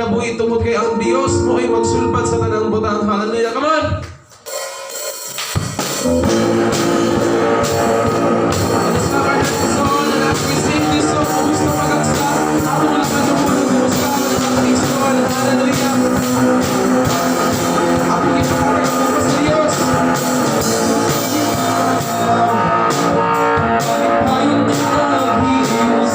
kinabuhi tungod kay ang Dios mo ay magsulbad sa tanang butang. Hallelujah. Come on! Let's cover that song and as we sing this song, gusto magagsa. Ako na lang ang gusto ng ating song. Hallelujah. Ako ipapagay mo pa sa Diyos. Palipayon na ang hiyos.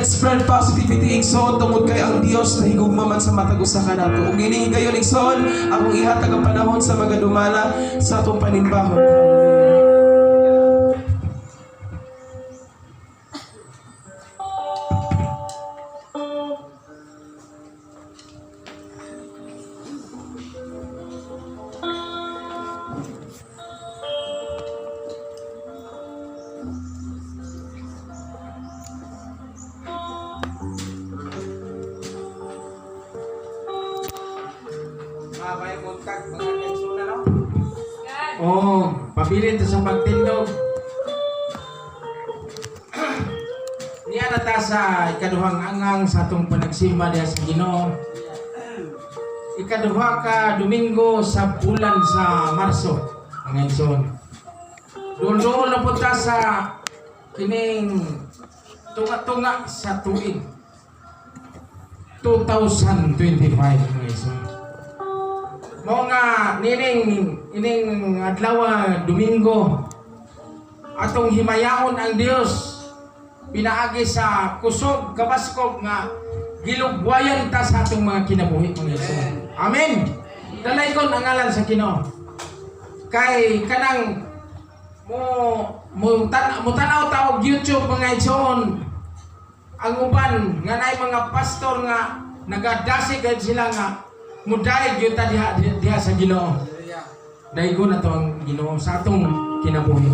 Spread positivity igsoon tungod kay ang Dios na higugma man sa matag usa ka nato. Ug ini gayon igsoon akong ihatag ang panahon sa magadumala sa atong panimbahon. Pabilin sa pagtindog. Niya na ta sa ikaduhang angang sa atong panagsimba diha sa Ginoo. Ikaduha ka Domingo sa bulan sa Marso ang igsoon. Doon na punta sa kining tunga-tunga sa tuig 2025 ang igsoon. Mo nga ining adlaw Domingo atong himayaon ang Dios pinaagi sa kusog kabaskog nga gilugwayan ta sa atong mga kinabuhi mga igsoon. Amen. Dalaygon ang ngalan sa Ginoo. Kay kanang mo tanaw ta og YouTube mga igsoon ang uban nga nay mga pastor nga nagadasi gad sila nga muday gyud ta diha sa Ginoo. Daygon na to ang Ginoo sa atong kinabuhi.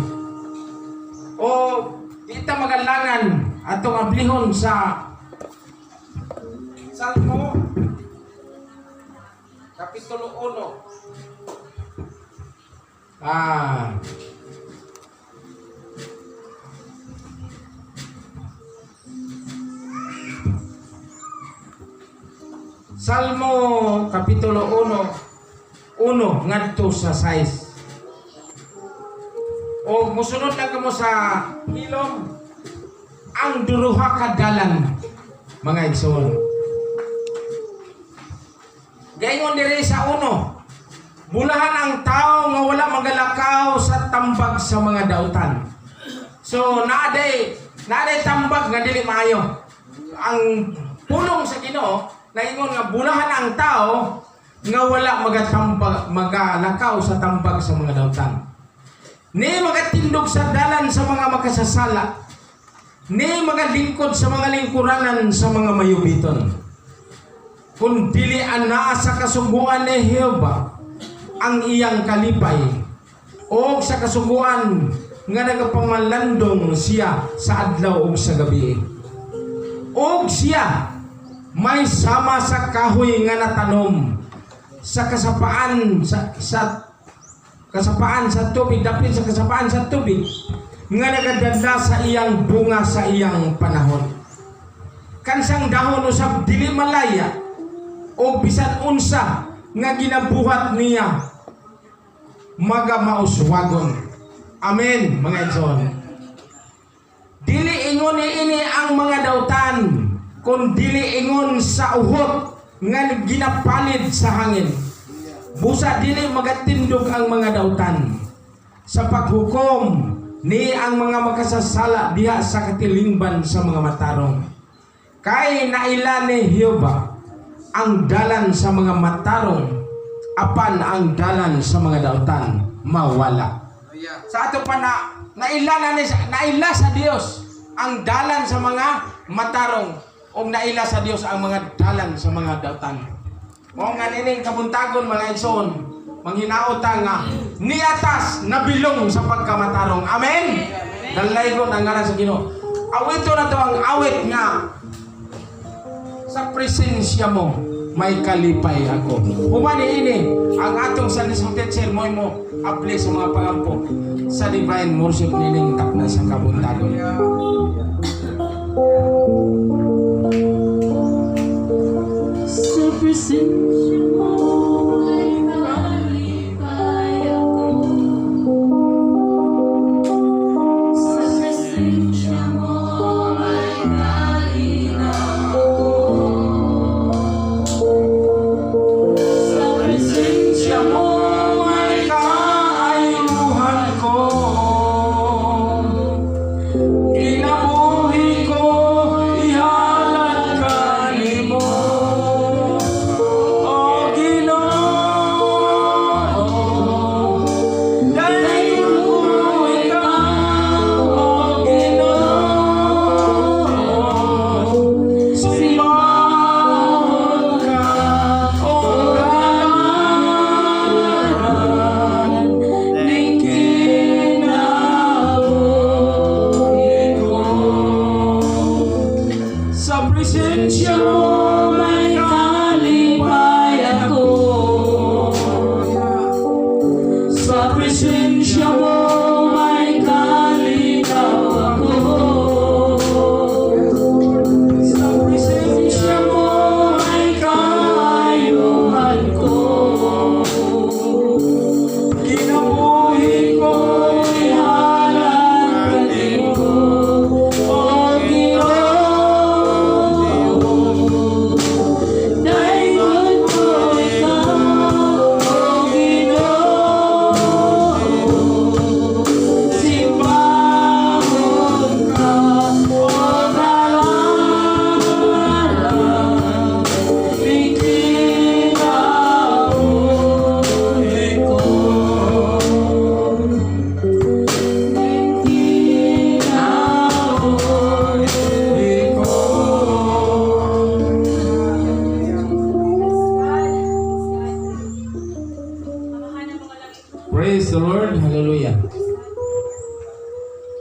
O di ta magalangan atong ablihon sa Salmo Kapitulo 1. Salmo Kapitulo 1 ngadto sa 6. O musunod lang kamo sa hilom ang duruha ka dalan, mga igsoon. Gayon diri sa uno, bulahan ang tao nga wala magalakaw sa tambag sa mga dautan. So naaday tambag nga dili maayo. Ang pulong sa Ginoo naingon nga bulahan ang tao nga wala magalakaw sa tambag sa mga dautan. Ni magatindog sa dalan sa mga makasasala. Ni magalingkod sa mga lingkuranan sa mga mayubiton. Kung dili ana sa kasumbuan ni Jehova ang iyang kalipay o sa kasumbuan nga nagapamalandong siya sa adlaw o sa gabi. O siya may sama sa kahoy nga natanom sa kasapaan kasapaan sa tubig, dapit sa kasapaan sa tubig nga nagadanda sa iyang bunga sa iyang panahon. Kansang dahon usab dili malaya o bisan unsa nga ginabuhat niya magamauswagon. Amen, mga igsoon. Dili ingon ini ang mga dautan, kun dili ingon sa uhot nga ginapalit sa hangin. Busa dili magatindog ang mga dautan sa paghukom ni ang mga makasasala diha sa katilingban sa mga matarong. Kay naila ni Jehova ang dalan sa mga matarong, apan ang dalan sa mga dautan mawala. Sa ato pa naila sa Dios ang dalan sa mga matarong o naila sa Dios ang mga dalan sa mga dautan. Mo nga nining kabuntagon mga igsoon, manghinaota nga niatas nabilong sa pagkamatarong. Amen. Dalaygon ang ngalan sa Ginoo. Awito na to ang awit nga sa presensya mo may kalipay ako. Humani ini ang atong Sunday school teacher mo apply sa mga pangampo sa divine worship nining takna sa kabuntagon. Sa presensya mo ay kalipay ako. Sa presensya mo ay kalinaw ako. Sa presensya mo ay kaayuhan ko. Kinabuhi ko, ihalad ka nimo. O Ginoo, dayon ko ikaw. O Ginoo, simbahon ka, o Kalaran, ning kinabuhi ko. Sa presensya mo may kalipay ako. Sa presensya mo may kalinaw ako. Sa presensya mo may kaayuhan ko. Kinabuhi ko, ihalad ka nimo. O Ginoo, dayon ko ikaw. O Ginoo, simbahon ka. O Kalaran, ning kinabuhi ko. Ning kinabuhi ko. Praise the Lord. Hallelujah.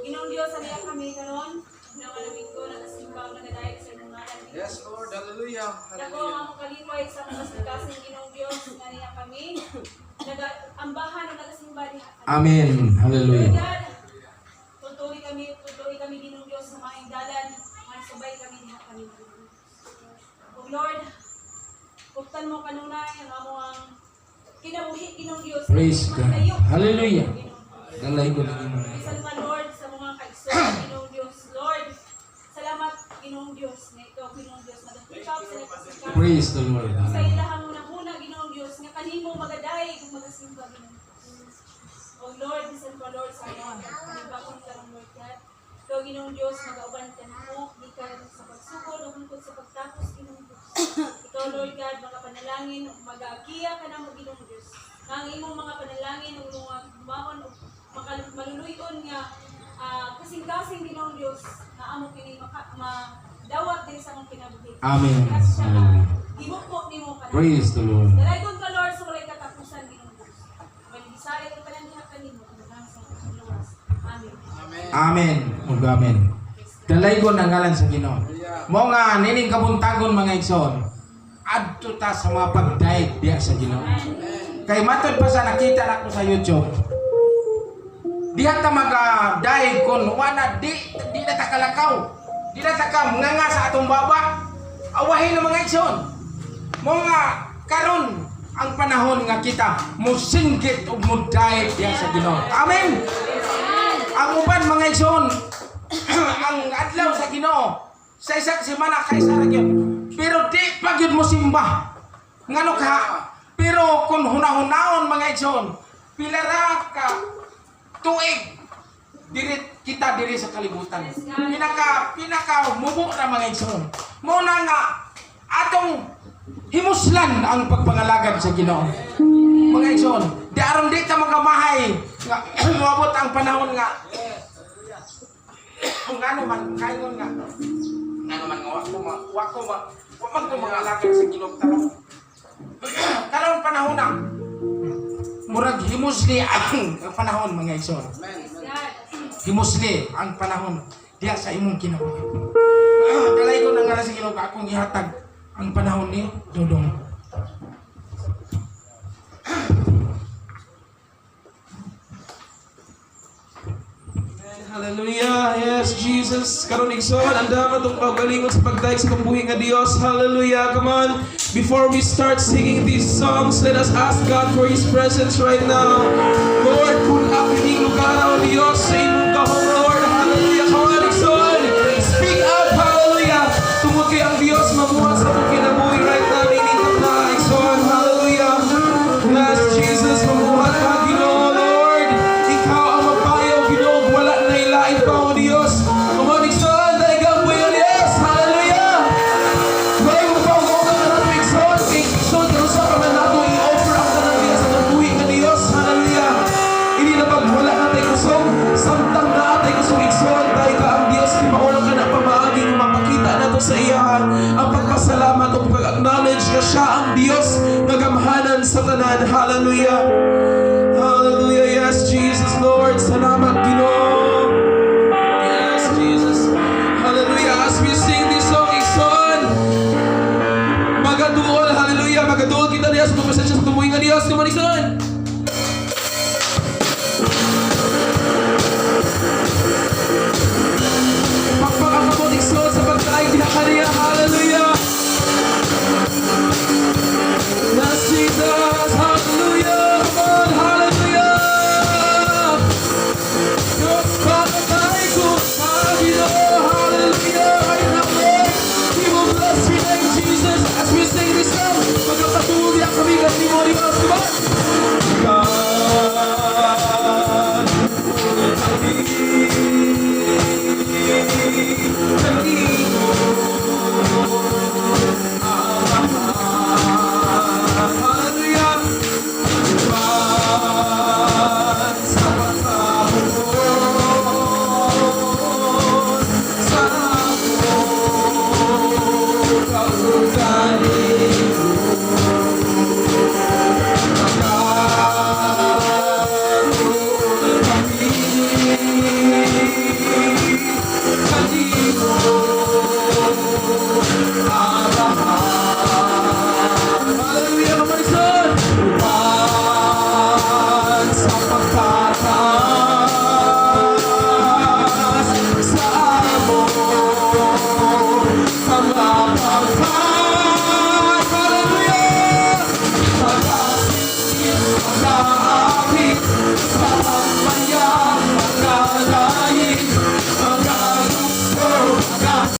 Ginoong Diyos, salihan kami karon. Nangalamig ko, nagasimbang, nagadayag sa ngalan ni Yes, Lord. Hallelujah. Dako ang among kalipay sa kasagasan Ginoong Diyos, nga niya kami. Ambahan ang nagasimba diha. Amen. Hallelujah. God, tutuloy kami Ginoong Diyos sa maayong dalan, magsabay kami diha kami. O Lord, buktan mo kanunay ang among kinabuhi Ginoong Diyos. Praise God. Maglayo. Hallelujah. Ginoong Diyos. Dalay ko na Bisan pa Lord sa mga kaigsoon Ginoong Diyos, Lord, Praise the Lord. Sa ilahang muna Ginoong Dios nga kanimo magaday kung magasimba Ginoong Dios. O Lord, bisan pa Lord sa iyo. Nagbakon ka ng Lord God. Ikaw Ginoong Dios magauban ka nimo gikan sa pagsugod o hangtod sa pagtapos Ginoong Dios. Ikaw Lord God makapanalangin magagiya ka namo Ginoong Dios. Ang imong mga panalangin ug mga maon ug maluluyon nga kasing-kasing Ginoong Dios na amo kini madawat din sa among kinabuhi. Amen. Kasi Hallelujah. gibukbok nimo ka. Praise the Lord. Dalagon ka Lord sa walay katapusan Ginoong Dios. Manisaya ang panandihan kanimo kung sa luwas. Amen. Amen. Ug amen. Dalaygon ang ngalan sa Ginoo. Mo nga nining kabuntagon mga igsoon. Adto ta sa mga pagdaig diha sa Ginoo. Kay matod pa sa nakita nako sa YouTube. Diha ta magadaig kon wala di na ta kalakaw. Di na ta ka nga sa atong baba. Awahin ng mga igsoon. Mo nga karon ang panahon nga kita musinggit ug mudaig diha sa Ginoo. Amen. Ang uban mga igsoon ang adlaw sa Ginoo sa isang semana kay sa gyud. Pero di pa gyud mo simba. Ngano ka? Pero kung hunahunahon mga igsoon, pila ra ka tuig kita diri sa kalibutan. Pinaka mubo ra mga igsoon. Mo na nga atong himuslan ang pagpangalagad sa Ginoo. Mga igsoon, di aron di ta magamahay nga moabot ang panahon nga ngano man kaingon nga ngano man wa ko mga alagad sa Ginoo karon panahon na murag himusli ang panahon mga igsoon. Himusli ang panahon diya sa imong kinabuhi. Dalay ko nang ngalan sa Ginoo akong ihatag ang panahon ni Dodong. Hallelujah. Yes, Jesus. Karon igsoon, ang dama itong pagalingon sa pagdaig sa pambuhi nga Dios. Hallelujah. Come on. Before we start singing these songs, let us ask God for His presence right now. Lord, pull up ining lugar, O Dios, sa imong gahom, Lord. Hallelujah. Come on, igsoon. Speak up. Hallelujah. Tungod kay ang Dios mamuhat sa itong kinabuhi right now. Ining na, igsoon. Hallelujah. Yes, Jesus, mamuhat ka, Ginoo, Lord. Ikaw ang magpayaw, Ginoo. Wala na ilain pa, O Dios. Come on, igsoon. Daligang po yun, yes. Hallelujah. Ngayon mo pa, huwag ka na ng igsoon. Igsoon, karusa pa na nato i-offer ang tanang Dios sa pagbuhi nga Dios. Hallelujah. Hindi na pag wala na tayo kusong. Samtang na tayo kusong igsoon. Dahil ka ang Dios. Kimaulang ka na pamaagi kung mapakita na to sa iyahan. Ang pagpasalamat o pag-acknowledge na siya ang Dios. Nagamhanan sa tanan. Hallelujah.